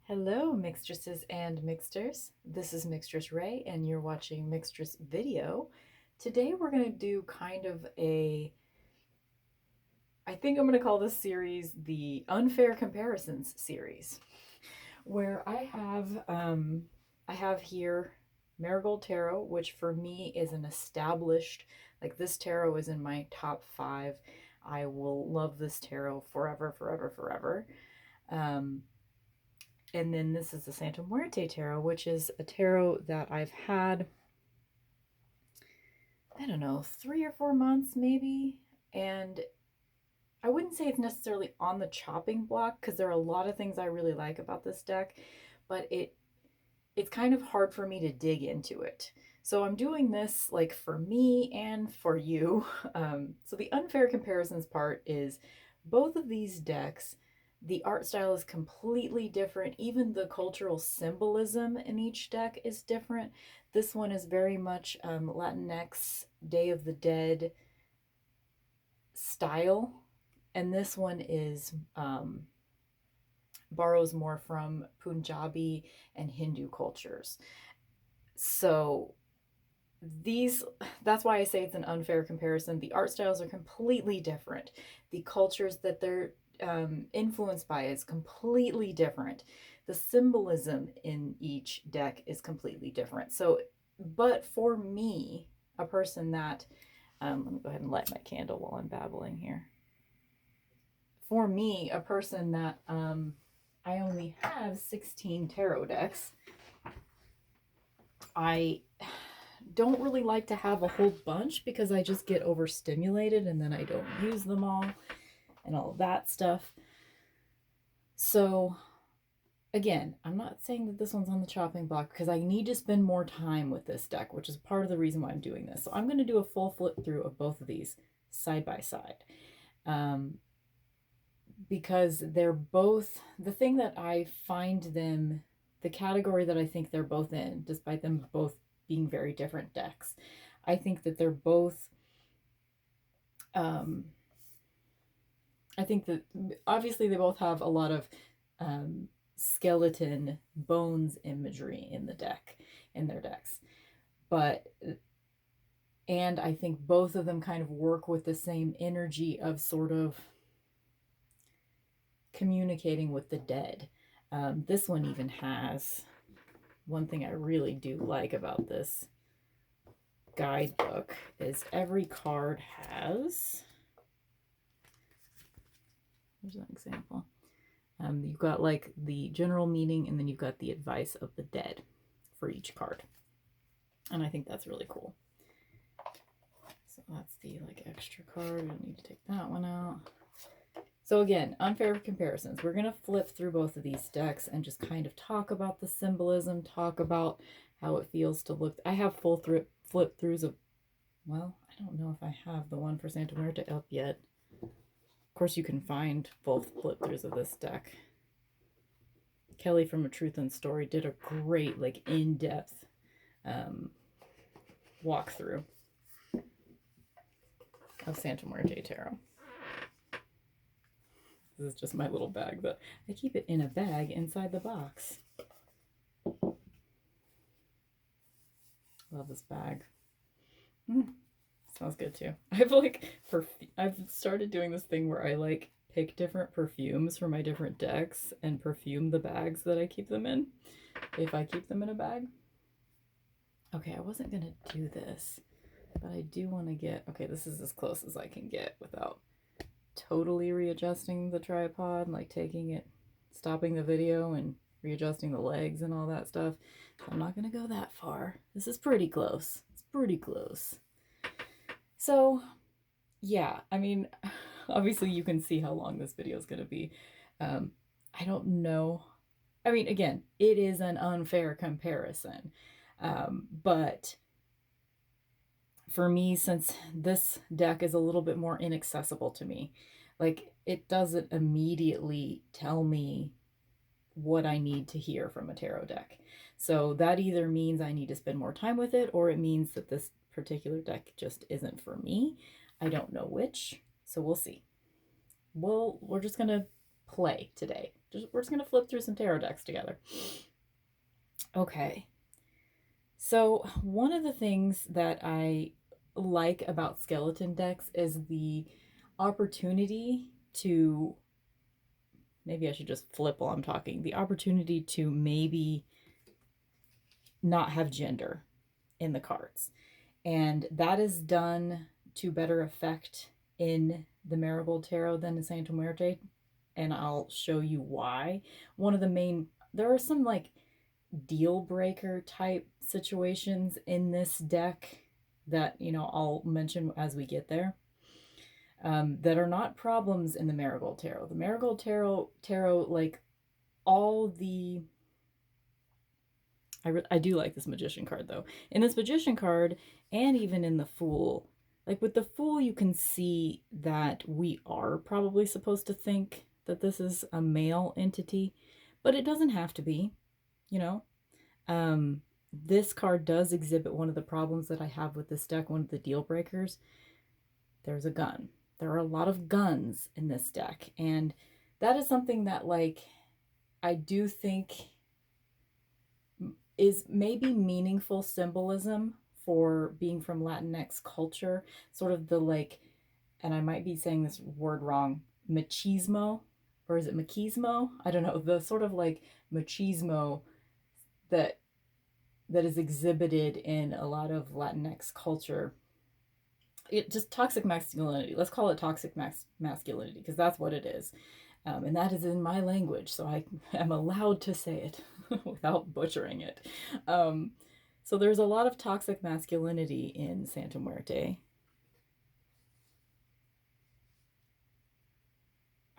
Hello, mixtresses and mixters. This is Mixtress Ray, and you're watching Mixtress Video. Today we're going to do kind of I think I'm going to call this series the Unfair Comparisons series, where I have here Marigold Tarot, which for me is an established, like this tarot is in my top 5. I will love this tarot forever, forever, forever. And then this is the Santa Muerte tarot, which is a tarot that I've had, I don't know, 3 or 4 months maybe. And I wouldn't say it's necessarily on the chopping block because there are a lot of things I really like about this deck, but it's kind of hard for me to dig into it. So I'm doing this like for me and for you. So the unfair comparisons part is both of these decks, the art style is completely different. Even the cultural symbolism in each deck is different. This one is very much Latinx, Day of the Dead style, and this one is borrows more from Punjabi and Hindu cultures. So that's why I say it's an unfair comparison. The art styles are completely different. The cultures that they're influenced by is completely different. The symbolism in each deck is completely different. So, but for me, a person that, let me go ahead and light my candle while I'm babbling here. For me, a person that I only have 16 tarot decks, I don't really like to have a whole bunch because I just get overstimulated and then I don't use them all and all that stuff. So again, I'm not saying that this one's on the chopping block because I need to spend more time with this deck, which is part of the reason why I'm doing this. So I'm going to do a full flip through of both of these side by side. Because they're both, the thing that I find them, the category that I think they're both in, despite them both being very different decks, I think that they're both, I think that obviously they both have a lot of skeleton bones imagery in the deck, in their decks. And I think both of them kind of work with the same energy of sort of communicating with the dead. This one even has one thing I really do like about this guidebook is every card has, here's an example. You've got like the general meaning and then you've got the advice of the dead for each card. And I think that's really cool. So that's the like extra card. I need to take that one out. So again, unfair comparisons. We're going to flip through both of these decks and just kind of talk about the symbolism, talk about how it feels to look. I have full flip throughs of, well, I don't know if I have the one for Santa Muerte up yet. Of course, you can find full flip throughs of this deck. Kelly from A Truth and Story did a great, like, in-depth walkthrough of Santa Muerte Tarot. This is just my little bag, but I keep it in a bag inside the box. Love this bag. Smells good too. I've started doing this thing where I like pick different perfumes for my different decks and perfume the bags that I keep them in, if I keep them in a bag. Okay, I wasn't gonna do this, but I do want to get, okay, this is as close as I can get without totally readjusting the tripod, like taking it, stopping the video and readjusting the legs and all that stuff. So I'm not going to go that far. This is pretty close. It's pretty close. So yeah, I mean, obviously you can see how long this video is going to be. I don't know. I mean, again, it is an unfair comparison. But for me, since this deck is a little bit more inaccessible to me, like it doesn't immediately tell me what I need to hear from a tarot deck. So that either means I need to spend more time with it, or it means that this particular deck just isn't for me. I don't know which, so we'll see. We're just gonna play today. We're just gonna flip through some tarot decks together. Okay. So one of the things that I like about skeleton decks is the opportunity to, maybe I should just flip while I'm talking, the opportunity to maybe not have gender in the cards. And that is done to better effect in the Marigold Tarot than in Santa Muerte. And I'll show you why. One of the main, there are some like deal breaker type situations in this deck that, you know, I'll mention as we get there, that are not problems in the Marigold Tarot. The Marigold Tarot, like all the, I do like this Magician card though. In this Magician card, and even in the Fool, like with the Fool, you can see that we are probably supposed to think that this is a male entity, but it doesn't have to be, you know. This card does exhibit one of the problems that I have with this deck, one of the deal breakers. There's a gun. There are a lot of guns in this deck, and that is something that, like, I do think is maybe meaningful symbolism for being from Latinx culture, sort of the, like, and I might be saying this word wrong, machismo, or is it machismo? I don't know, the sort of like machismo that is exhibited in a lot of Latinx culture. It just toxic masculinity. Let's call it toxic masculinity because that's what it is. And that is in my language, so I am allowed to say it without butchering it. So there's a lot of toxic masculinity in Santa Muerte.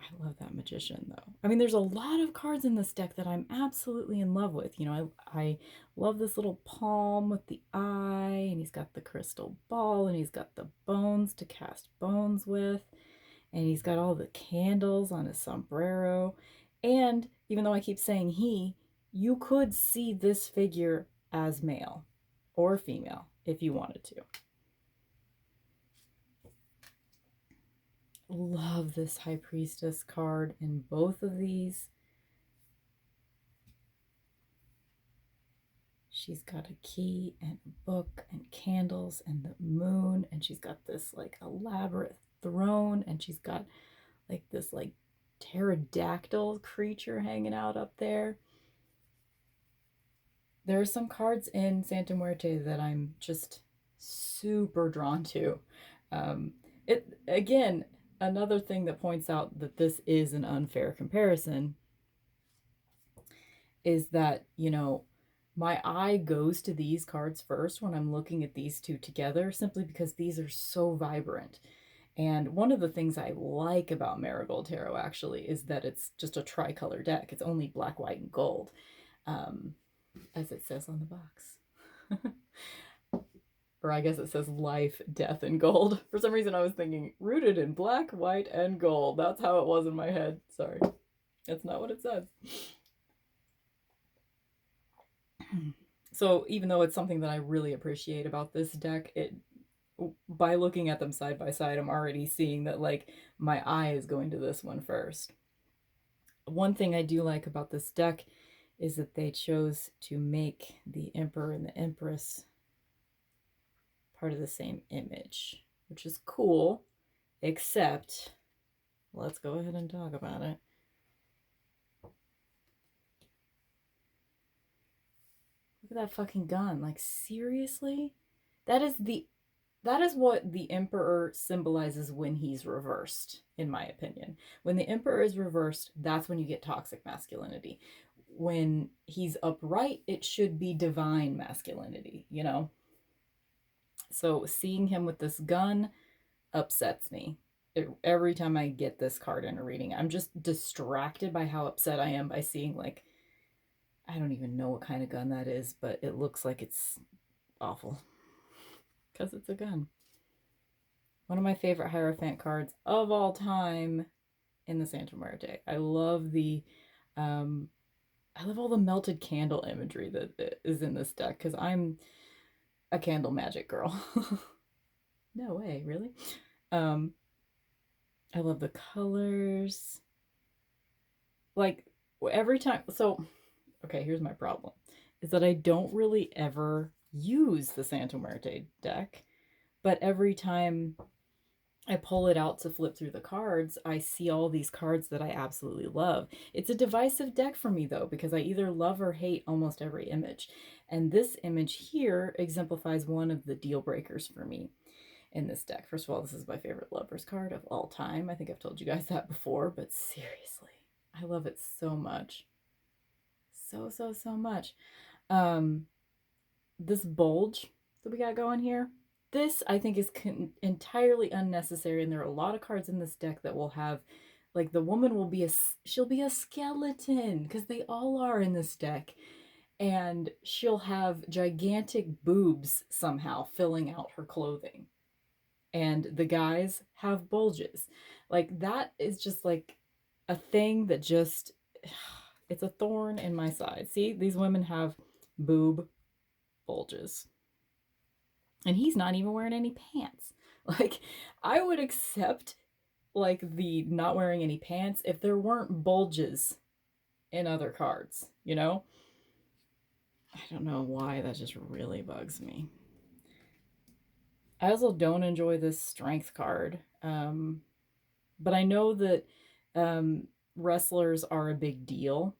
I love that Magician, though. I mean, there's a lot of cards in this deck that I'm absolutely in love with. You know, I love this little palm with the eye, and he's got the crystal ball, and he's got the bones to cast bones with, and he's got all the candles on his sombrero. And even though I keep saying he, you could see this figure as male or female if you wanted to. Love this High Priestess card in both of these. She's got a key and a book and candles and the moon, and she's got this like elaborate throne, and she's got like this like pterodactyl creature hanging out up there. There are some cards in Santa Muerte that I'm just super drawn to. It again, another thing that points out that this is an unfair comparison is that, you know, my eye goes to these cards first when I'm looking at these two together, simply because these are so vibrant. And one of the things I like about Marigold Tarot actually is that it's just a tricolor deck. It's only black, white, and gold, as it says on the box. Or I guess it says life, death, and gold. For some reason I was thinking rooted in black, white, and gold. That's how it was in my head. Sorry. That's not what it says. So even though it's something that I really appreciate about this deck, it, by looking at them side by side, I'm already seeing that like my eye is going to this one first. One thing I do like about this deck is that they chose to make the Emperor and the Empress part of the same image, which is cool, except let's go ahead and talk about it. Look at that fucking gun. Like, seriously? That is what the Emperor symbolizes when he's reversed, in my opinion. When the Emperor is reversed, that's when you get toxic masculinity. When he's upright, it should be divine masculinity, you know? So seeing him with this gun upsets me. Every time I get this card in a reading, I'm just distracted by how upset I am by seeing, like, I don't even know what kind of gun that is, but it looks like it's awful. Because it's a gun. One of my favorite Hierophant cards of all time in the Santa Muerte. I love all the melted candle imagery that is in this deck, because I'm a candle magic girl. No way, really? I love the colors. Like, every time. So, okay, here's my problem is that I don't really ever use the Santa Muerte deck, but every time I pull it out to flip through the cards, I see all these cards that I absolutely love. It's a divisive deck for me though, because I either love or hate almost every image. And this image here exemplifies one of the deal breakers for me in this deck. First of all, this is my favorite lovers card of all time. I think I've told you guys that before, but seriously, I love it so much. So much. Um, this bulge that we got going here, this I think is entirely unnecessary, and there are a lot of cards in this deck that will have, like, the woman will be she'll be a skeleton, because they all are in this deck, and she'll have gigantic boobs somehow filling out her clothing, and the guys have bulges. Like, that is just like a thing that just it's a thorn in my side. See, these women have boob bulges. And he's not even wearing any pants. Like, I would accept, like, the not wearing any pants if there weren't bulges in other cards, you know? I don't know why that just really bugs me. I also don't enjoy this strength card. But I know that wrestlers are a big deal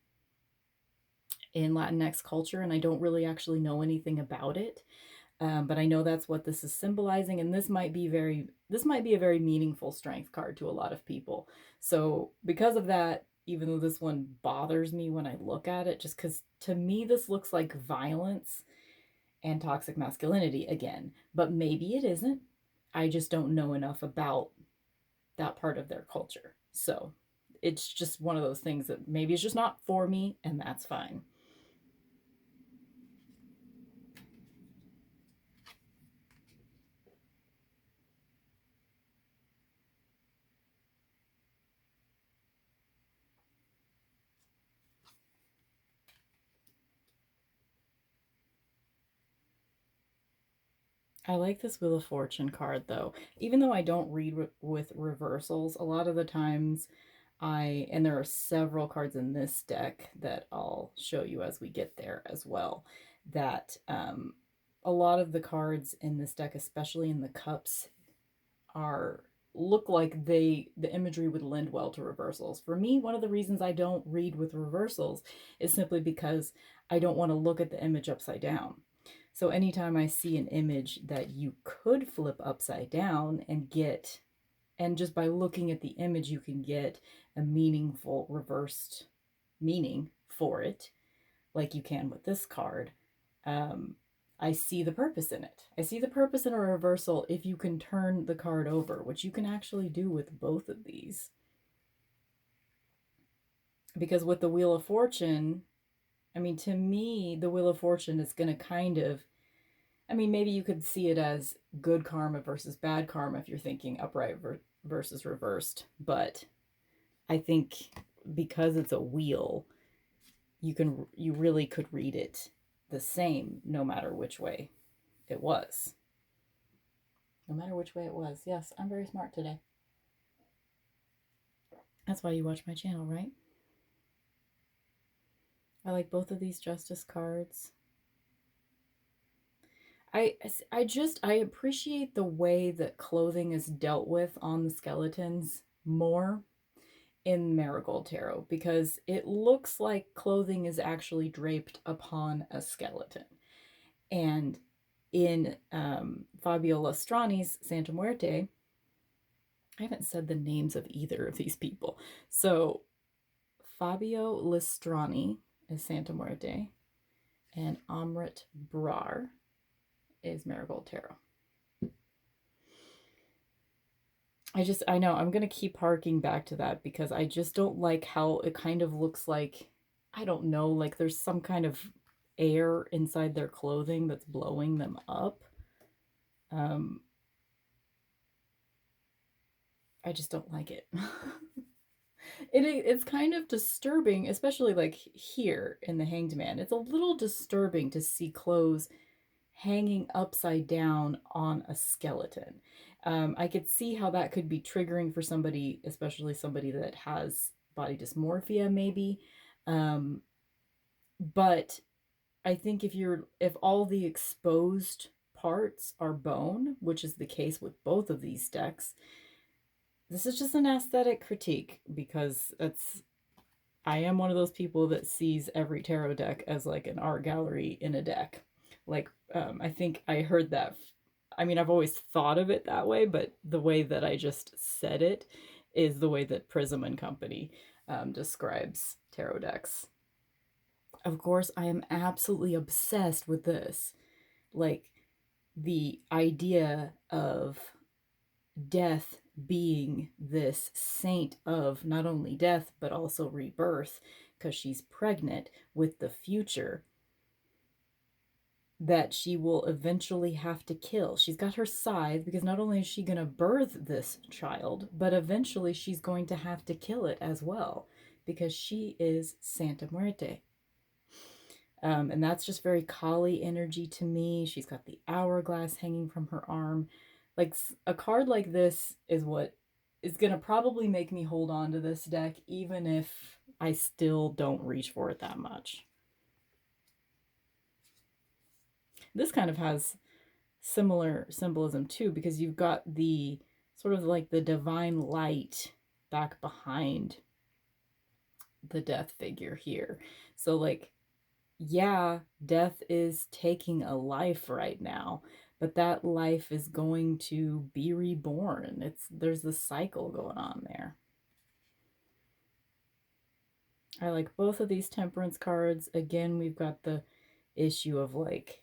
in Latinx culture, and I don't really actually know anything about it. But I know that's what this is symbolizing, and this might be a very meaningful strength card to a lot of people. So because of that, even though this one bothers me when I look at it, just because to me this looks like violence and toxic masculinity again, but maybe it isn't. I just don't know enough about that part of their culture. So it's just one of those things that maybe it's just not for me, and that's fine. I like this Wheel of Fortune card though. Even though I don't read with reversals, a lot of the times and there are several cards in this deck that I'll show you as we get there as well, that a lot of the cards in this deck, especially in the cups, are look like the imagery would lend well to reversals. For me, one of the reasons I don't read with reversals is simply because I don't want to look at the image upside down. So anytime I see an image that you could flip upside down and just by looking at the image, you can get a meaningful reversed meaning for it, like you can with this card. I see the purpose in it. I see the purpose in a reversal if you can turn the card over, which you can actually do with both of these. Because with the Wheel of Fortune, I mean, to me, the Wheel of Fortune is going to kind of, I mean, maybe you could see it as good karma versus bad karma if you're thinking upright versus reversed. But I think because it's a wheel, you really could read it the same no matter which way it was. No matter which way it was. Yes, I'm very smart today. That's why you watch my channel, right? I like both of these justice cards. I appreciate the way that clothing is dealt with on the skeletons more in Marigold Tarot, because it looks like clothing is actually draped upon a skeleton. And in Fabio Lestrani's Santa Muerte, I haven't said the names of either of these people. So Fabio Lestrani is Santa Muerte, and Amrit Brar is Marigold Tarot. I know I'm going to keep harking back to that because I just don't like how it kind of looks like, I don't know, like there's some kind of air inside their clothing that's blowing them up. I just don't like it. It's kind of disturbing, especially like here in the Hanged Man. It's a little disturbing to see clothes hanging upside down on a skeleton. I could see how that could be triggering for somebody, especially somebody that has body dysmorphia, maybe. Um, but I think if all the exposed parts are bone, which is the case with both of these decks, this is just an aesthetic critique because I am one of those people that sees every tarot deck as like an art gallery in a deck. Like, I think I heard that. I mean, I've always thought of it that way, but the way that I just said it is the way that Prism and Company describes tarot decks. Of course, I am absolutely obsessed with this. Like, the idea of death being this saint of not only death but also rebirth because she's pregnant with the future that she will eventually have to kill. She's got her scythe because not only is she going to birth this child, but eventually she's going to have to kill it as well because she is Santa Muerte. And that's just very Kali energy to me. She's got the hourglass hanging from her arm. Like, a card like this is what is going to probably make me hold on to this deck, even if I still don't reach for it that much. This kind of has similar symbolism too, because you've got the sort of like the divine light back behind the death figure here. So, like, yeah, death is taking a life right now, but that life is going to be reborn. There's the cycle going on there. I like both of these temperance cards. Again, we've got the issue of like,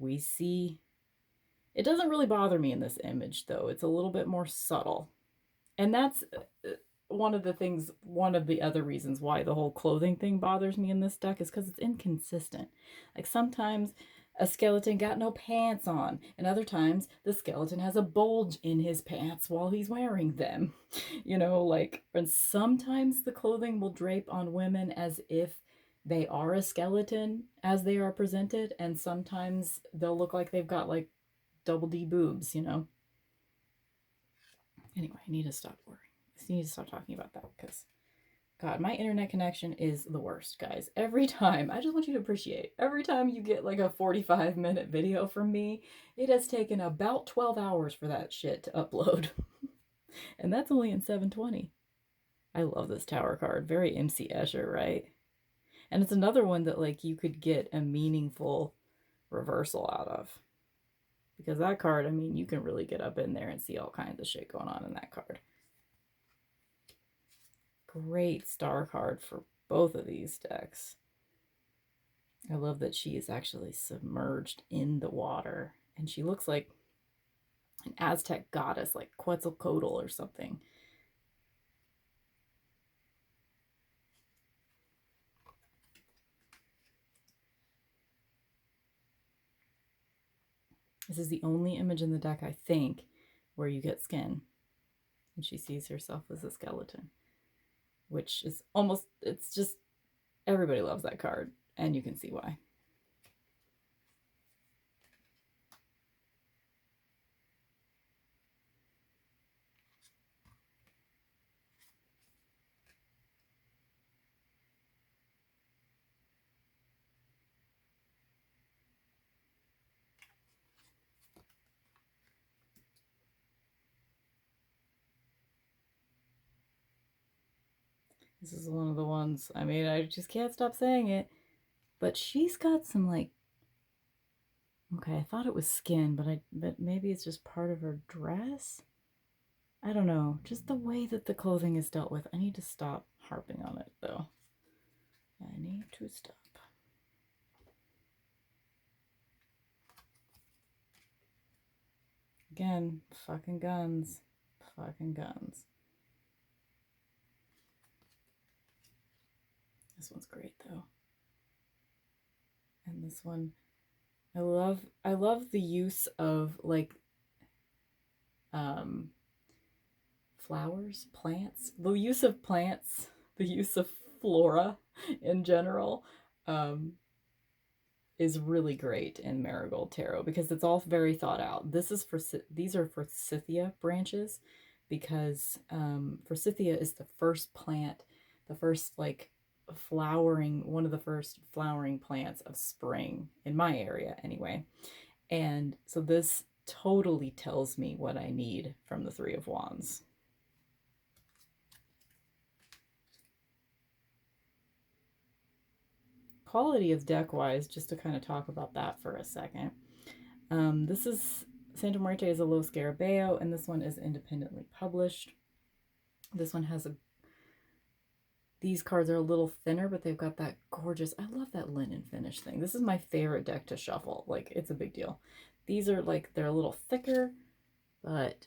we see it doesn't really bother me in this image though. It's a little bit more subtle. And that's one of the other reasons why the whole clothing thing bothers me in this deck is because it's inconsistent. Like, sometimes a skeleton got no pants on, and other times the skeleton has a bulge in his pants while he's wearing them. And sometimes the clothing will drape on women as if they are a skeleton as they are presented, and sometimes they'll look like they've got like double D boobs. Anyway, I need to stop worrying. I need to stop talking about that because, God, my internet connection is the worst, guys. Every time, I just want you to appreciate, every time you get like a 45-minute video from me, it has taken about 12 hours for that shit to upload. And that's only in 720. I love this tower card. Very MC Escher, right? And it's another one that like you could get a meaningful reversal out of. Because that card, I mean, you can really get up in there and see all kinds of shit going on in that card. Great star card for both of these decks. I love that she is actually submerged in the water. And she looks like an Aztec goddess, like Quetzalcoatl or something. This is the only image in the deck, I think, where you get skin. And she sees herself as a skeleton. Which is almost, it's just, everybody loves that card. And you can see why. This is one of the ones, I mean, I just can't stop saying it. But she's got some like, okay, I thought it was skin, but maybe it's just part of her dress. I don't know. Just the way that the clothing is dealt with. I need to stop harping on it though. I need to stop. Again, fucking guns. Fucking guns. This one's great though. And this one, I love the use of like flowers, plants, the use of plants, the use of flora in general is really great in Marigold Tarot because it's all very thought out. These are forsythia branches because forsythia is the first plant, the first like flowering, one of the first flowering plants of spring in my area anyway. And so this totally tells me what I need from the Three of Wands. Quality of deck wise, just to kind of talk about that for a second. This is Santa Muerte is a Lo Scarabeo, and this one is independently published. This one has a these cards are a little thinner, but they've got that gorgeous, I love that linen finish thing. This is my favorite deck to shuffle. Like, it's a big deal. These are like, they're a little thicker, but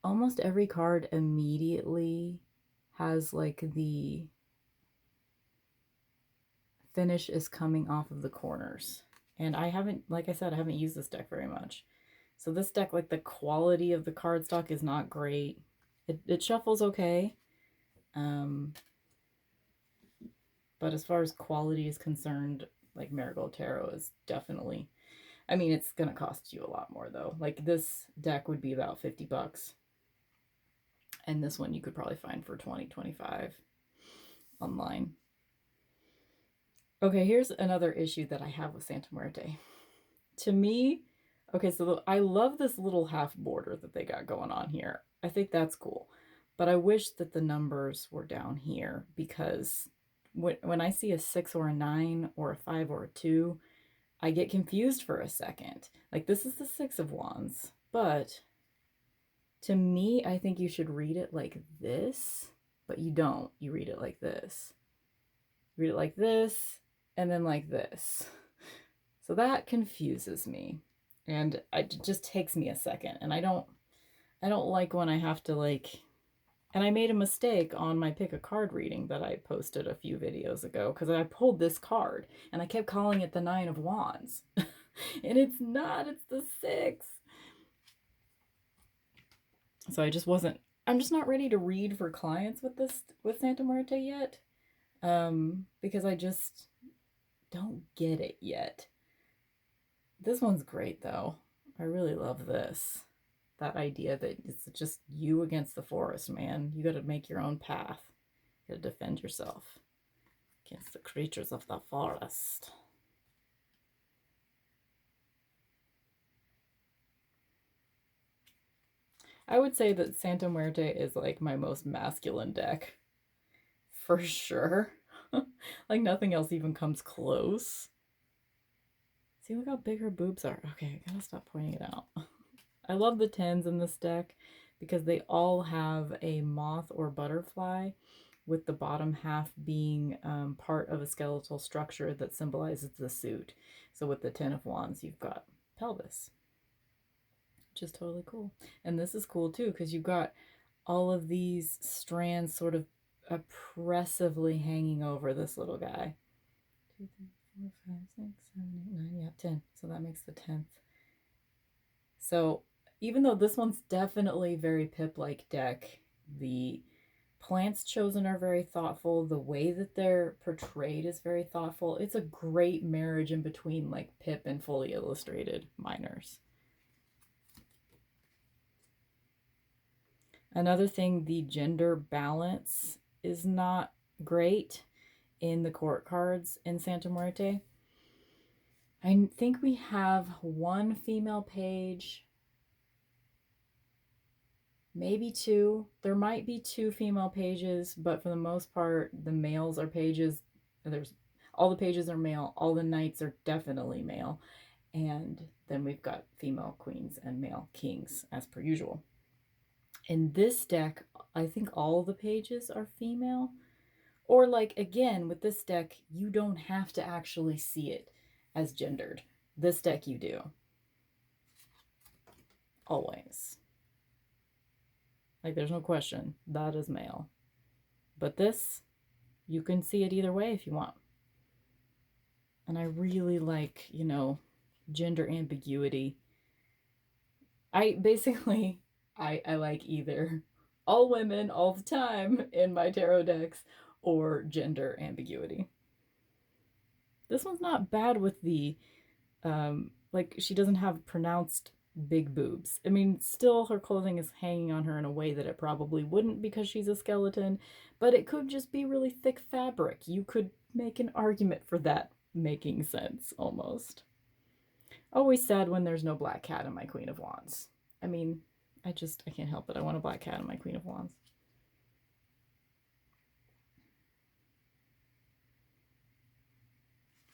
almost every card immediately has like the finish is coming off of the corners. And I haven't, like I said, I haven't used this deck very much. So this deck, like the quality of the cardstock is not great. It shuffles okay. But as far as quality is concerned, like Marigold Tarot is definitely, I mean, it's going to cost you a lot more though. Like this deck would be about 50 bucks. And this one you could probably find for 20, 25 online. Okay, here's another issue that I have with Santa Muerte. To me, okay, so I love this little half border that they got going on here. I think that's cool. But I wish that the numbers were down here, because when I see a 6 or a 9 or a 5 or a 2, I get confused for a second. Like, this is the 6 of Wands, but to me, I think you should read it like this, but you don't. You read it like this. You read it like this, and then like this. So that confuses me, and it just takes me a second, and I don't like when I have to like. And I made a mistake on my pick a card reading that I posted a few videos ago, because I pulled this card and I kept calling it the 9 of Wands. And it's not, it's the 6. So I'm just not ready to read for clients with Santa Muerte yet. Because I just don't get it yet. This one's great though. I really love this. That idea that it's just you against the forest, man. You got to make your own path. You got to defend yourself against the creatures of the forest. I would say that Santa Muerte is like my most masculine deck. For sure. Like nothing else even comes close. See, look how big her boobs are. Okay, I gotta stop pointing it out. I love the 10s in this deck because they all have a moth or butterfly, with the bottom half being part of a skeletal structure that symbolizes the suit. So with the 10 of Wands, you've got pelvis, which is totally cool. And this is cool too, because you've got all of these strands sort of oppressively hanging over this little guy. 2, 3, 4, 5, 6, 7, 8, 9, yeah, 10. So that makes the 10th. So even though this one's definitely very Pip-like deck, the plants chosen are very thoughtful. The way that they're portrayed is very thoughtful. It's a great marriage in between like Pip and fully illustrated minors. Another thing, the gender balance is not great in the court cards in Santa Muerte. I think we have one female page, maybe 2. There might be 2 female pages, but for the most part, the males are pages. All the pages are male. All the knights are definitely male. And then we've got female queens and male kings, as per usual. In this deck, I think all the pages are female. Or like, again, with this deck, you don't have to actually see it as gendered. This deck you do. Always. Like, there's no question. That is male. But this, you can see it either way if you want. And I really like, you know, gender ambiguity. I like either all women all the time in my tarot decks or gender ambiguity. This one's not bad with the, like, she doesn't have pronounced big boobs. I mean, still her clothing is hanging on her in a way that it probably wouldn't because she's a skeleton, but it could just be really thick fabric. You could make an argument for that making sense almost. Always sad when there's no black cat in my Queen of Wands. I mean, I can't help it. I want a black cat in my Queen of Wands.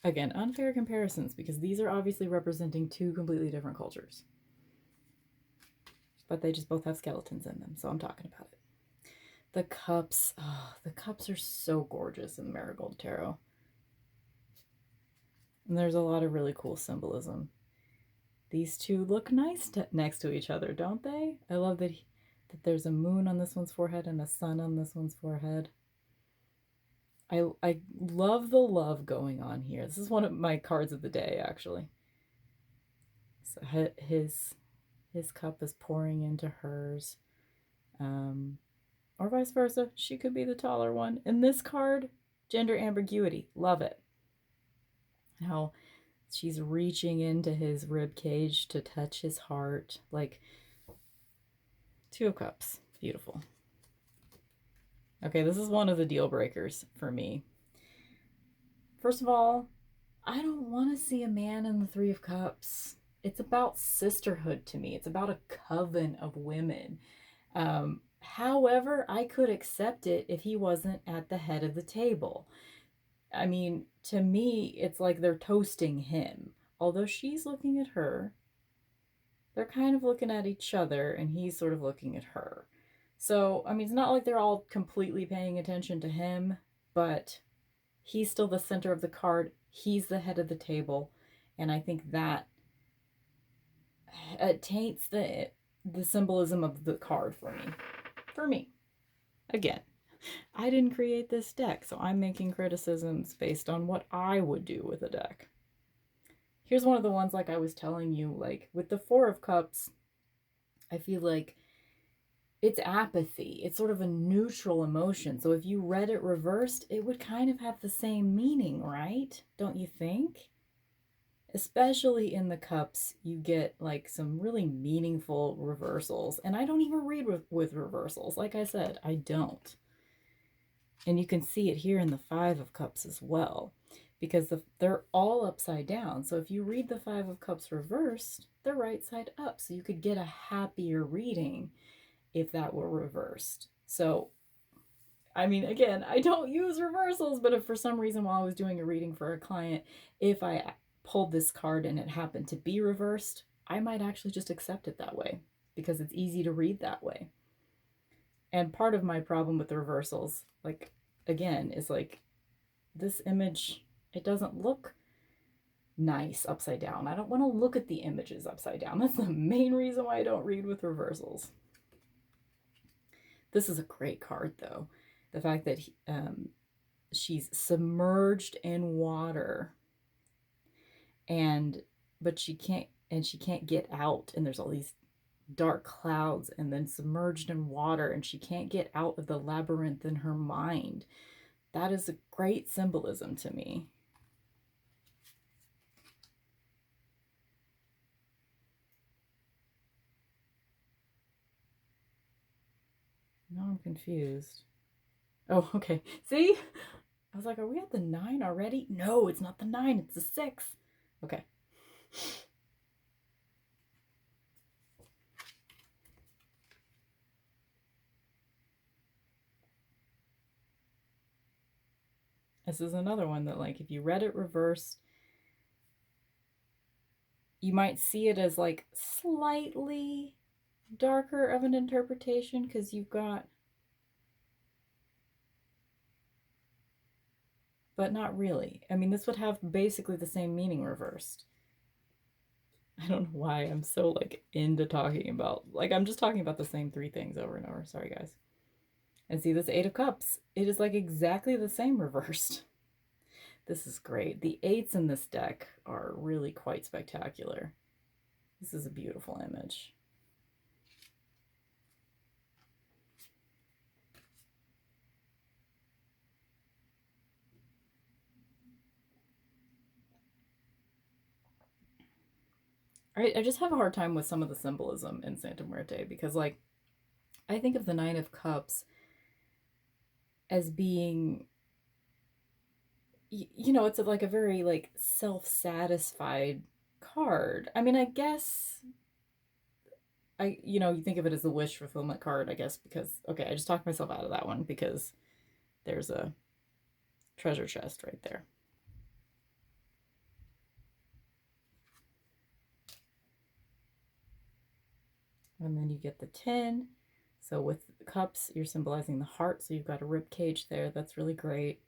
Again, unfair comparisons because these are obviously representing two completely different cultures. But they just both have skeletons in them, so I'm talking about it. The cups, oh, the cups are so gorgeous in the Marigold Tarot. And there's a lot of really cool symbolism. These two look nice next to each other, don't they? I love that there's a moon on this one's forehead and a sun on this one's forehead. I love the love going on here. This is one of my cards of the day, actually. So his cup is pouring into hers. Or vice versa. She could be the taller one. In this card, gender ambiguity. Love it. How she's reaching into his rib cage to touch his heart. Like, Two of Cups. Beautiful. Okay, this is one of the deal breakers for me. First of all, I don't want to see a man in the Three of Cups. It's about sisterhood to me. It's about a coven of women. However, I could accept it if he wasn't at the head of the table. I mean, to me, it's like they're toasting him. Although she's looking at her, they're kind of looking at each other, and he's sort of looking at her. So, I mean, it's not like they're all completely paying attention to him, but he's still the center of the card. He's the head of the table. And I think that taints the symbolism of the card for me. For me. Again, I didn't create this deck, so I'm making criticisms based on what I would do with a deck. Here's one of the ones, like I was telling you, like with the Four of Cups, I feel like it's apathy. It's sort of a neutral emotion. So if you read it reversed, it would kind of have the same meaning, right? Don't you think? Especially in the cups, you get like some really meaningful reversals. And I don't even read with reversals. Like I said, I don't. And you can see it here in the Five of Cups as well, because they're all upside down. So if you read the Five of Cups reversed, they're right side up. So you could get a happier reading if that were reversed. So, I mean, again, I don't use reversals, but if for some reason while I was doing a reading for a client, if I pulled this card and it happened to be reversed, I might actually just accept it that way because it's easy to read that way. And part of my problem with the reversals, like, again, is like this image, it doesn't look nice upside down. I don't want to look at the images upside down. That's the main reason why I don't read with reversals. This is a great card, though. The fact that she's submerged in water, but she can't get out, and there's all these dark clouds, and then submerged in water, and she can't get out of the labyrinth in her mind. That is a great symbolism to me. Now I'm confused. Oh, okay. See? I was like, are we at the 9 already? No, it's not the 9, it's the 6. Okay. This is another one that, like, if you read it reversed, you might see it as, like, slightly darker of an interpretation because you've got... But not really. I mean, this would have basically the same meaning reversed. I don't know why I'm so, like, into talking about... Like, I'm just talking about the same 3 things over and over. Sorry, guys. And see, this Eight of Cups, it is, like, exactly the same reversed. This is great. The 8s in this deck are really quite spectacular. This is a beautiful image. I just have a hard time with some of the symbolism in Santa Muerte because, like, I think of the Nine of Cups as being, it's like a very like self-satisfied card. I mean, I guess you think of it as a wish fulfillment card, I guess, because okay, I just talked myself out of that one because there's a treasure chest right there. And then you get the 10. So with cups, you're symbolizing the heart. So you've got a rib cage there. That's really great.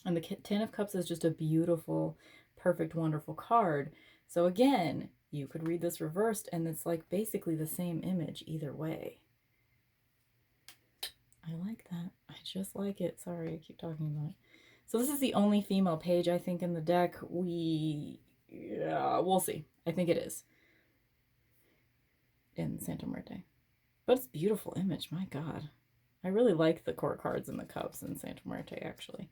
And the 10 of cups is just a beautiful, perfect, wonderful card. So again, you could read this reversed and it's like basically the same image either way. I like that. I just like it. Sorry, I keep talking about it. So this is the only female page, I think, in the deck. We'll see. I think it is in Santa Muerte. But it's a beautiful image, my God. I really like the court cards and the cups in Santa Muerte, actually.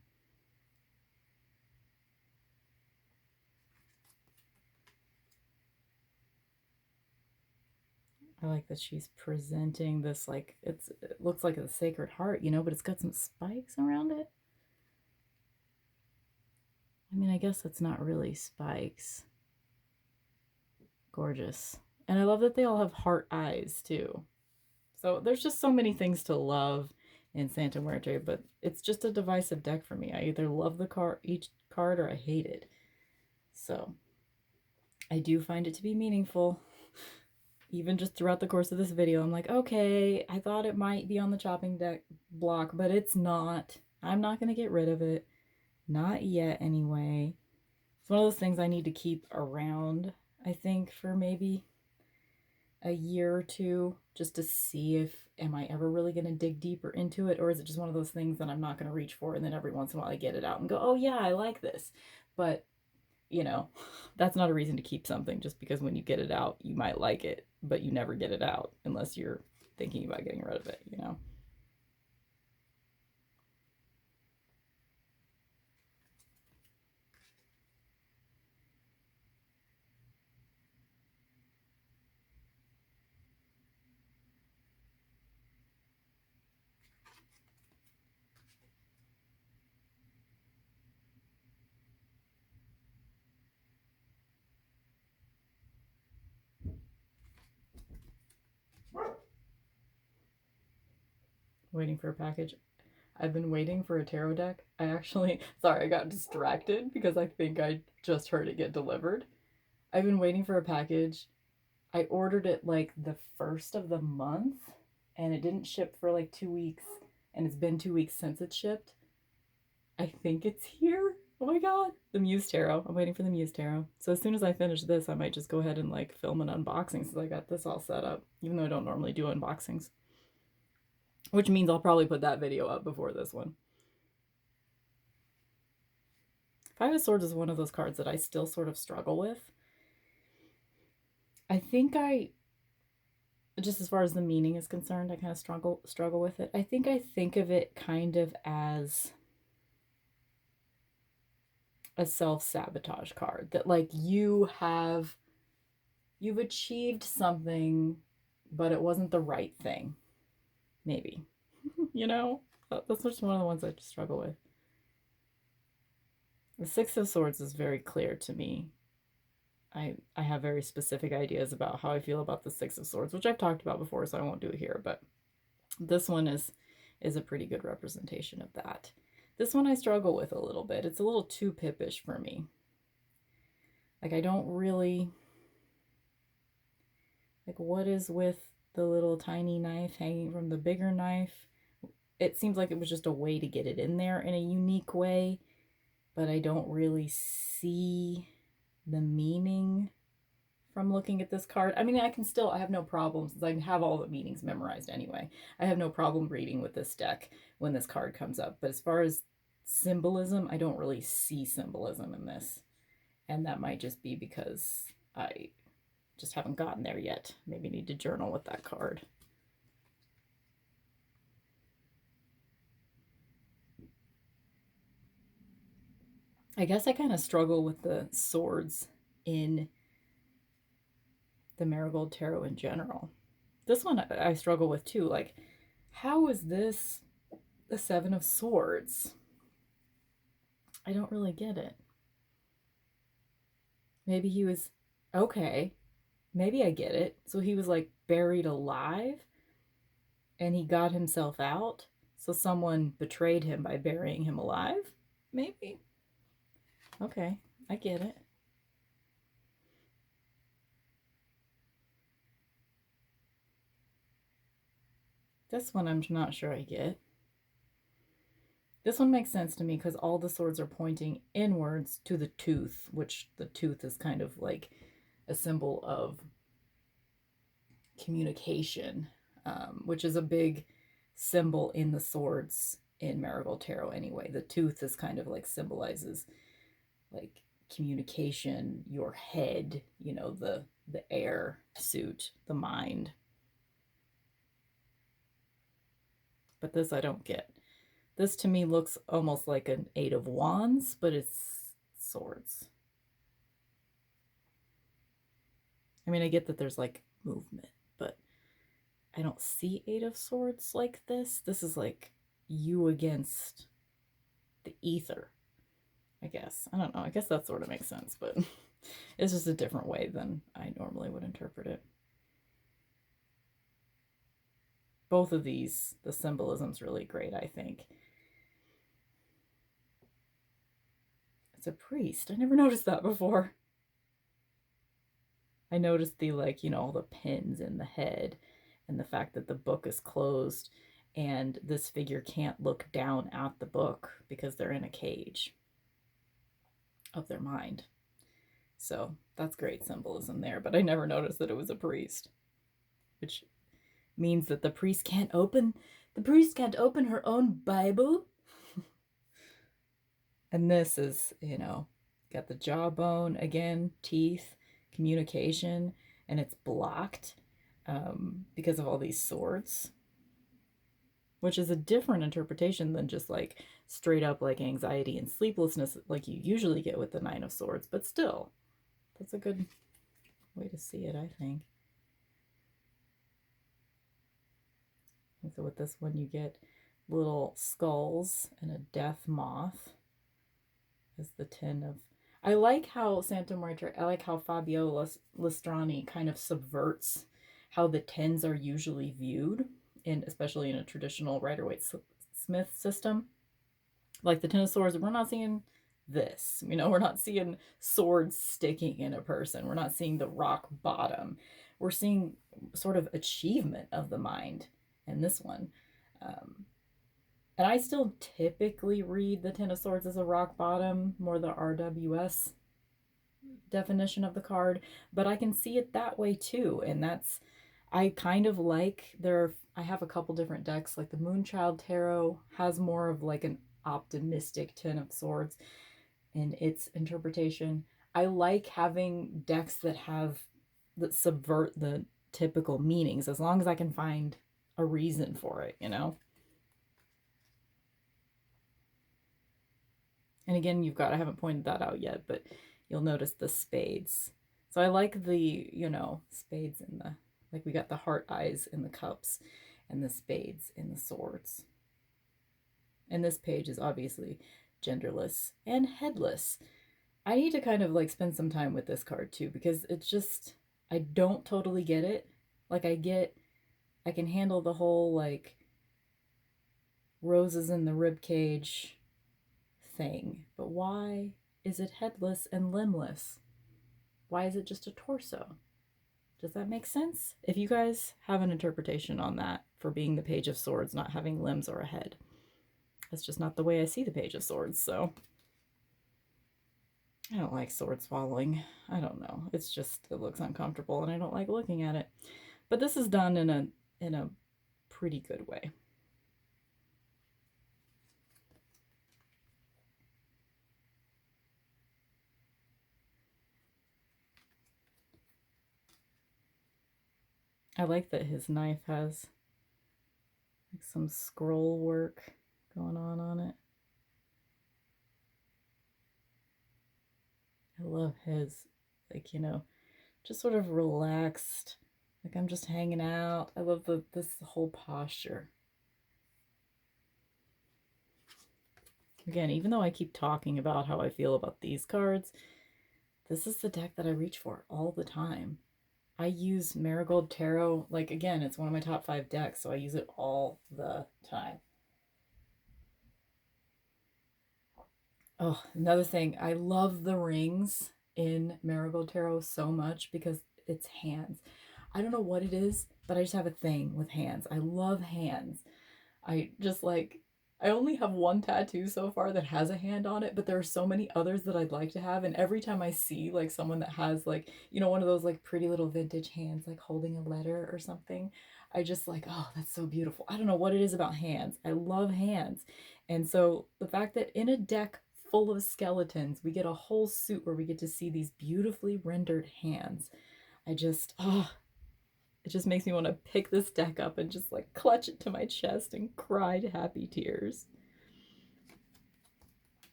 I like that she's presenting this like it looks like a Sacred Heart, but it's got some spikes around it. I mean, I guess it's not really spikes. Gorgeous. And I love that they all have heart eyes too. So there's just so many things to love in Santa Muerte, but it's just a divisive deck for me. I either love each card or I hate it. So I do find it to be meaningful. Even just throughout the course of this video, I'm like, okay, I thought it might be on the chopping deck block, but it's not. I'm not going to get rid of it. Not yet, anyway. It's one of those things I need to keep around, I think, for maybe a year or two, just to see if am I ever really going to dig deeper into it, or is it just one of those things that I'm not going to reach for, and then every once in a while I get it out and go, oh yeah, I like this. But that's not a reason to keep something just because when you get it out, you might like it, but you never get it out unless you're thinking about getting rid of it. Waiting for a package. I've been waiting for a tarot deck. Sorry, I got distracted because I think I just heard it get delivered. I've been waiting for a package. I ordered it like the first of the month and it didn't ship for like 2 weeks. And it's been 2 weeks since it shipped. I think it's here. Oh my God. The Muse Tarot. I'm waiting for the Muse Tarot. So as soon as I finish this, I might just go ahead and like film an unboxing since I got this all set up, even though I don't normally do unboxings. Which means I'll probably put that video up before this one. Five of Swords is one of those cards that I still sort of struggle with. I think just as far as the meaning is concerned, I kind of struggle with it. I think of it kind of as a self-sabotage card, that like you've achieved something, but it wasn't the right thing. Maybe. That's just one of the ones I just struggle with. The Six of Swords is very clear to me. I have very specific ideas about how I feel about the Six of Swords, which I've talked about before, so I won't do it here, but this one is a pretty good representation of that. This one I struggle with a little bit. It's a little too pippish for me. Like, I don't really... Like, what is with the little tiny knife hanging from the bigger knife? It seems like it was just a way to get it in there in a unique way, but I don't really see the meaning from looking at this card. I mean, I have no problem since I have all the meanings memorized anyway. I have no problem reading with this deck when this card comes up. But as far as symbolism, I don't really see symbolism in this. And that might just be because I just haven't gotten there yet. Maybe need to journal with that card. I guess I kind of struggle with the swords in the Marigold Tarot in general. This one I struggle with too. Like, how is this the Seven of Swords? I don't really get it. Maybe he was okay. Maybe I get it. So he was like buried alive and he got himself out. So someone betrayed him by burying him alive? Maybe. Okay, I get it. This one I'm not sure I get. This one makes sense to me because all the swords are pointing inwards to the tooth, which the tooth is kind of like a symbol of communication, which is a big symbol in the swords in Marigold Tarot anyway. The tooth is kind of like symbolizes like communication, your head, the air suit, the mind. But this I don't get. This to me looks almost like an Eight of Wands, but it's swords. I mean, I get that there's like movement, but I don't see Eight of Swords like this. This is like you against the ether, I guess. I don't know. I guess that sort of makes sense, but it's just a different way than I normally would interpret it. Both of these, the symbolism's really great, I think. It's a priest. I never noticed that before. I noticed the, like, all the pins in the head and the fact that the book is closed and this figure can't look down at the book because they're in a cage of their mind. So that's great symbolism there, but I never noticed that it was a priest, which means that the priest can't open her own Bible. And this is, got the jawbone again, teeth, communication, and it's blocked because of all these swords, which is a different interpretation than just like straight up like anxiety and sleeplessness like you usually get with the Nine of Swords, but still, that's a good way to see it, I think. And so with this one, you get little skulls and a death moth as the 10 of... I like how I like how Fabio Lestrani kind of subverts how the 10s are usually viewed, especially in a traditional Rider-Waite-Smith system. Like the 10 of Swords, we're not seeing this. We're not seeing swords sticking in a person. We're not seeing the rock bottom. We're seeing sort of achievement of the mind in this one. And I still typically read the Ten of Swords as a rock bottom, more the RWS definition of the card, but I can see it that way too. And I kind of like, I have a couple different decks, like the Moonchild Tarot has more of like an optimistic Ten of Swords in its interpretation. I like having decks that subvert the typical meanings, as long as I can find a reason for it, And again, I haven't pointed that out yet, but you'll notice the spades. So I like the, spades in like we got the heart eyes in the cups and the spades in the swords. And this page is obviously genderless and headless. I need to kind of like spend some time with this card too, because it's just, I don't totally get it. Like I can handle the whole like roses in the rib cage thing, but why is it headless and limbless? Why is it just a torso? Does that make sense? If you guys have an interpretation on that for being the Page of Swords not having limbs or a head, that's just not the way I see the Page of Swords. So I don't like sword swallowing. I don't know, it's just, it looks uncomfortable and I don't like looking at it. But this is done in a pretty good way. I like that his knife has like some scroll work going on it. I love his, like, just sort of relaxed. Like I'm just hanging out. I love this whole posture. Again, even though I keep talking about how I feel about these cards, this is the deck that I reach for all the time. I use Marigold Tarot, like again, it's one of my top 5 decks, so I use it all the time. Oh, another thing, I love the rings in Marigold Tarot so much because it's hands. I don't know what it is, but I just have a thing with hands. I love hands. I just like, I only have one tattoo so far that has a hand on it, but there are so many others that I'd like to have. And every time I see like someone that has like, you know, one of those like pretty little vintage hands, like holding a letter or something, I just like, oh, that's so beautiful. I don't know what it is about hands. I love hands. And so the fact that in a deck full of skeletons, we get a whole suit where we get to see these beautifully rendered hands. I just, oh, it just makes me want to pick this deck up and just like clutch it to my chest and cry to happy tears.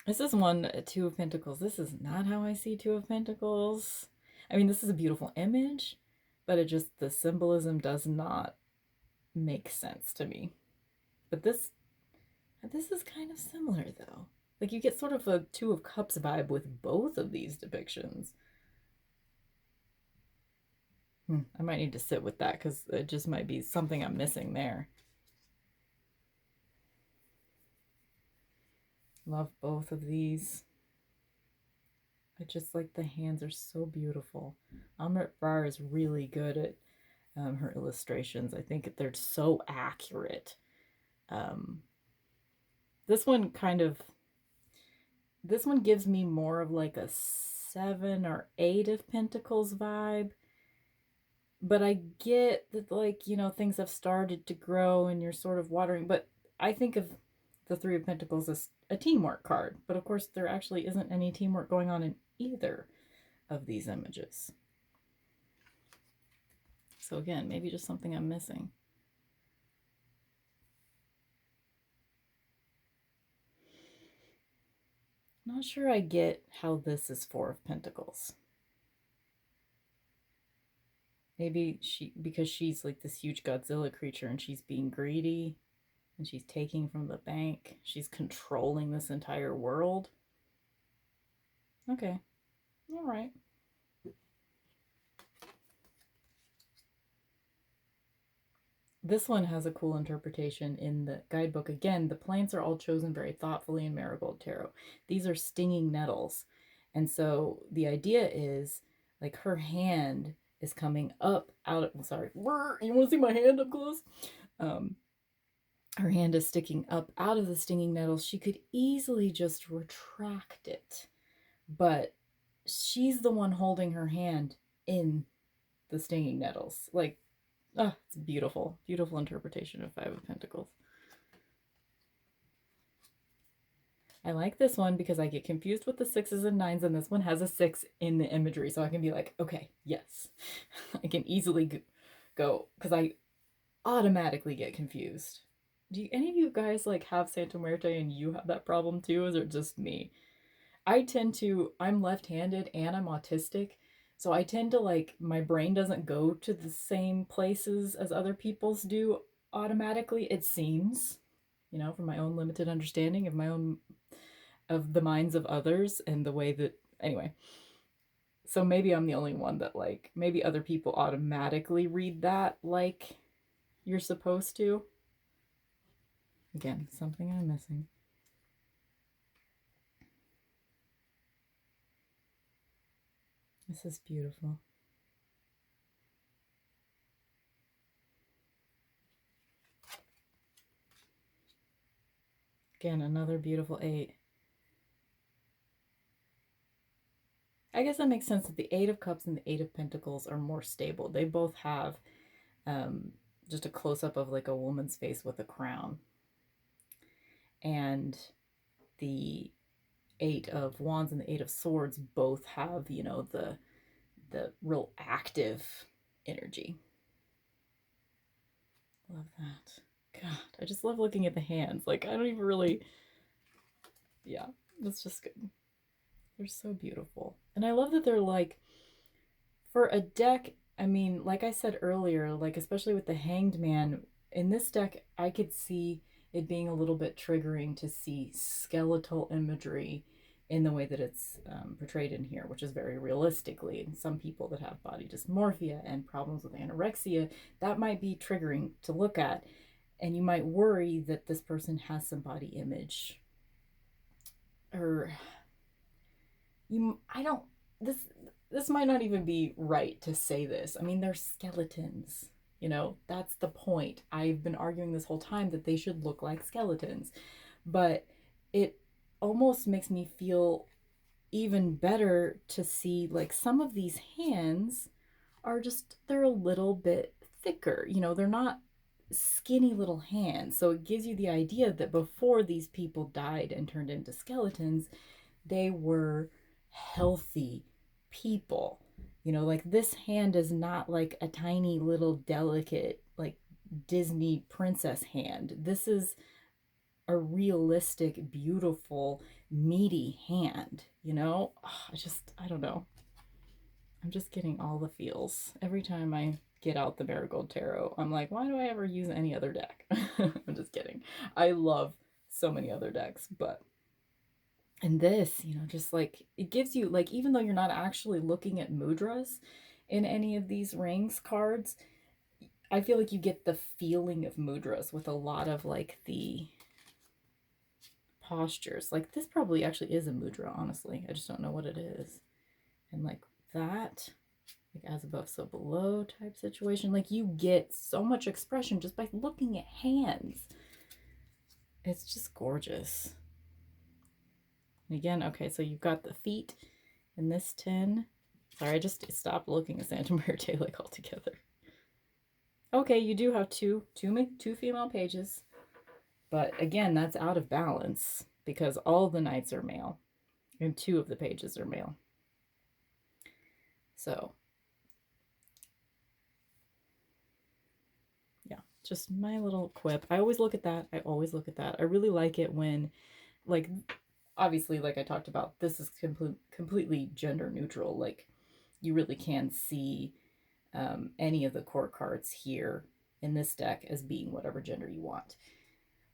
This is one, Two of Pentacles. This is not how I see Two of Pentacles. I mean, this is a beautiful image, but it just, the symbolism does not make sense to me. But this is kind of similar though. Like you get sort of a Two of Cups vibe with both of these depictions. I might need to sit with that because it just might be something I'm missing there. Love both of these. I just like the hands are so beautiful. Amrit Brar is really good at her illustrations. I think they're so accurate. This one gives me more of like a 7 or 8 of Pentacles vibe. But I get that, like, you know, things have started to grow and you're sort of watering. But I think of the Three of Pentacles as a teamwork card. But of course, there actually isn't any teamwork going on in either of these images. So again, maybe just something I'm missing. Not sure I get how this is Four of Pentacles. Maybe because she's like this huge Godzilla creature and she's being greedy and she's taking from the bank. She's controlling this entire world. Okay. All right. This one has a cool interpretation in the guidebook. Again, the plants are all chosen very thoughtfully in Marigold Tarot. These are stinging nettles. And so the idea is like her hand is coming up out of, sorry, you want to see my hand up close? Her hand is sticking up out of the stinging nettles. She could easily just retract it, but she's the one holding her hand in the stinging nettles. Like, oh, it's beautiful. Beautiful interpretation of Five of Pentacles. I like this one because I get confused with the 6s and 9s, and this one has a 6 in the imagery, so I can be like, okay, yes. I can easily go, because I automatically get confused. Do any of you guys like have Santa Muerte and you have that problem too, or is it just me? I'm left-handed and I'm autistic, so I tend to like, my brain doesn't go to the same places as other people's do automatically, it seems, you know, from my own limited understanding of the minds of others and the way that, anyway. So maybe I'm the only one that like, maybe other people automatically read that like you're supposed to. Again, something I'm missing. This is beautiful. Again, another beautiful 8. I guess that makes sense that the 8 of Cups and the 8 of Pentacles are more stable. They both have just a close-up of like a woman's face with a crown. And the 8 of Wands and the 8 of Swords both have, you know, the real active energy. Love that. God, I just love looking at the hands. Like, I don't even really... Yeah, that's just good. They're so beautiful. And I love that they're like For a deck, I mean, like I said earlier, like especially with the Hanged Man, in this deck, I could see it being a little bit triggering to see skeletal imagery in the way that it's portrayed in here, which is very realistically. And some people that have body dysmorphia and problems with anorexia, that might be triggering to look at. And you might worry that this person has some body image, or I don't, this this might not even be right to say this. I mean, they're skeletons. That's the point. I've been arguing this whole time that they should look like skeletons. But it almost makes me feel even better to see like some of these hands they're a little bit thicker. They're not skinny little hands. So it gives you the idea that before these people died and turned into skeletons, they were healthy people. Like this hand is not like a tiny little delicate, like Disney princess hand. This is a realistic, beautiful, meaty hand, I don't know. I'm just getting all the feels. Every time I get out the Marigold Tarot, I'm like, why do I ever use any other deck? I'm just kidding. I love so many other decks, but and this, just like it gives you, like, even though you're not actually looking at mudras in any of these rings cards, I feel like you get the feeling of mudras with a lot of like the postures. Like this probably actually is a mudra, honestly. I just don't know what it is. And like that, like as above, so below type situation. Like you get so much expression just by looking at hands. It's just gorgeous. And again, okay, so you've got the feet in this tin. Sorry, I just stopped looking at Santa Muerte like altogether. Okay, you do have two female pages, but again, that's out of balance because all the knights are male and 2 of the pages are male. So, yeah, just my little quip. I always look at that. I really like it when, like, obviously, like I talked about, this is completely gender neutral. Like, you really can see any of the court cards here in this deck as being whatever gender you want.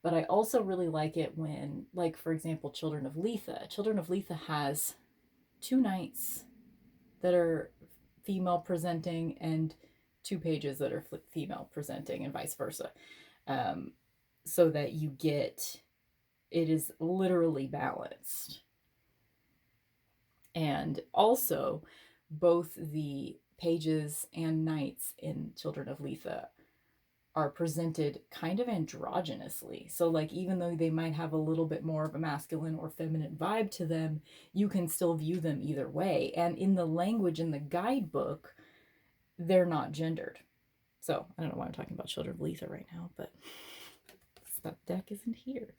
But I also really like it when, like, for example, Children of Letha. Children of Letha has 2 knights that are female presenting and 2 pages that are female presenting and vice versa. So that you get, it is literally balanced. And also, both the pages and knights in Children of Letha are presented kind of androgynously. So like even though they might have a little bit more of a masculine or feminine vibe to them, you can still view them either way. And in the language in the guidebook, they're not gendered. So I don't know why I'm talking about Children of Letha right now, but that deck isn't here.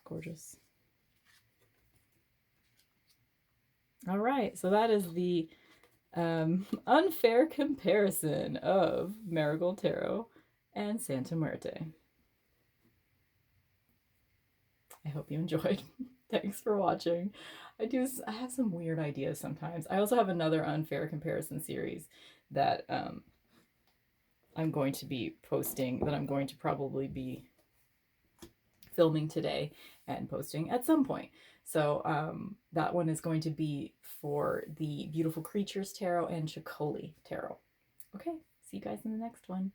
Gorgeous. All right, so that is the unfair comparison of Marigold Tarot and Santa Muerte. I hope you enjoyed. Thanks for watching. I have some weird ideas sometimes. I also have another unfair comparison series that I'm going to be posting, that I'm going to probably be filming today and posting at some point. So that one is going to be for the Beautiful Creatures Tarot and Chicoli Tarot. Okay, see you guys in the next one.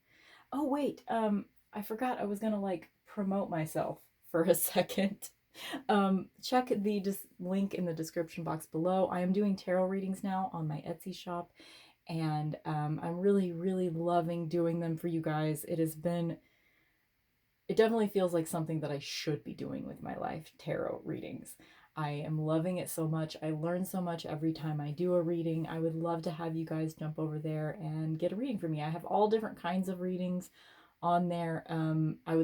Oh wait, I forgot I was gonna like promote myself for a second. Check the link in the description box below. I am doing tarot readings now on my Etsy shop, and I'm really, really loving doing them for you guys. It definitely feels like something that I should be doing with my life, tarot readings. I am loving it so much. I learn so much every time I do a reading. I would love to have you guys jump over there and get a reading from me. I have all different kinds of readings on there. I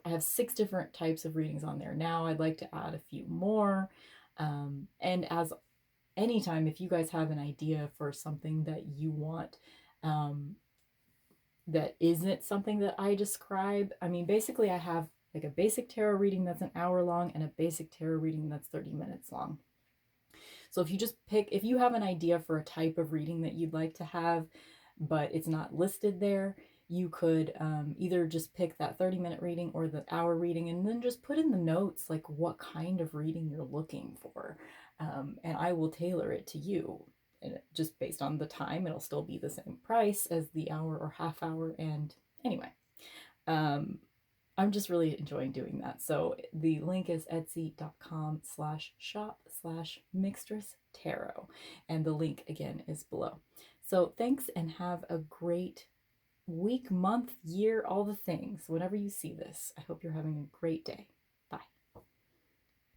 have 6 different types of readings on there now. I'd like to add a few more. And as anytime, if you guys have an idea for something that you want, that isn't something that I describe. I mean, basically I have like a basic tarot reading that's an hour long and a basic tarot reading that's 30 minutes long. So if you just pick, if you have an idea for a type of reading that you'd like to have, but it's not listed there, you could either just pick that 30-minute reading or the hour reading, and then just put in the notes like what kind of reading you're looking for. And I will tailor it to you. And just based on the time, it'll still be the same price as the hour or half hour. And anyway, I'm just really enjoying doing that. So the link is etsy.com/shop/mixtress tarot. And the link again is below. So thanks and have a great week, month, year, all the things. Whenever you see this, I hope you're having a great day.